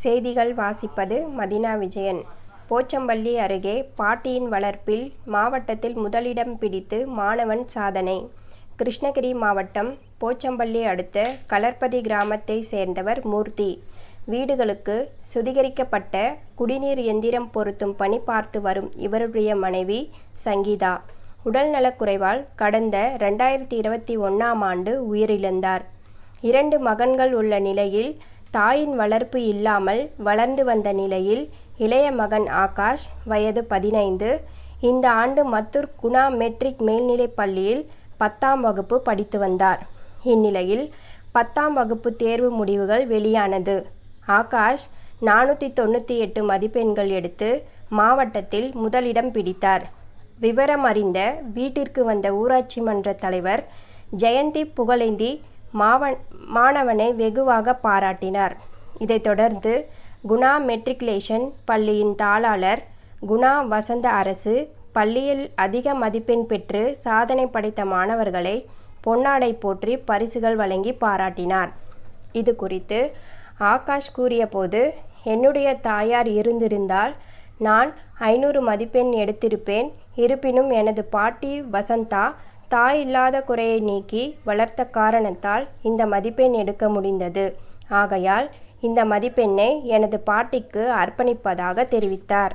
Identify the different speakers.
Speaker 1: செய்திகள் வாசிப்பது மதினா விஜயன். போச்சம்பள்ளி அருகே பாட்டியின் வளர்ப்பில் மாவட்டத்தில் முதலிடம் பிடித்து மாணவன் சாதனை. கிருஷ்ணகிரி மாவட்டம் போச்சம்பள்ளி அடுத்த கலர்பதி கிராமத்தை சேர்ந்தவர் மூர்த்தி. வீடுகளுக்கு சுத்திகரிக்கப்பட்ட குடிநீர் எந்திரம் பொருத்தும் பணி பார்த்து வரும் இவருடைய மனைவி சங்கீதா உடல்நலக்குறைவால் கடந்த 2021ஆம் ஆண்டு உயிரிழந்தார். 2 மகன்கள் உள்ள நிலையில் தாயின் வளர்ப்பு இல்லாமல் வளர்ந்து வந்த நிலையில் இளைய மகன் ஆகாஷ் வயது 15 இந்த ஆண்டு மத்தூர் குணா மெட்ரிக் மேல்நிலைப் பள்ளியில் 10ஆம் வகுப்பு படித்து வந்தார். இந்நிலையில் 10ஆம் வகுப்பு தேர்வு முடிவுகள் வெளியானது. ஆகாஷ் 498 மதிப்பெண்கள் எடுத்து மாவட்டத்தில் முதலிடம் பிடித்தார். விவரம் அறிந்த வீட்டிற்கு வந்த ஊராட்சி மன்ற தலைவர் ஜெயந்தி புகழேந்தி மாணவனை வெகுவாக பாராட்டினார். இதைத் தொடர்ந்து குணா மெட்ரிகுலேஷன் பள்ளியின் தாளாளர் குணா வசந்த அரசு பள்ளியில் அதிக மதிப்பெண் பெற்று சாதனை படைத்த மாணவர்களை பொன்னாடை போற்றி பரிசுகள் வழங்கி பாராட்டினார். இது குறித்து ஆகாஷ் கூறியபோது, என்னுடைய தாயார் இருந்திருந்தால் நான் 500 மதிப்பெண் எடுத்திருப்பேன். இருப்பினும் எனது பாட்டி வசந்தா தாய் இல்லாத குறையை நீக்கி வளர்த்த காரணத்தால் இந்த மதிப்பெண் எடுக்க முடிந்தது. ஆகையால் இந்த மதிப்பெண்ணை எனது பாட்டிக்கு அர்ப்பணிப்பதாக தெரிவித்தார்.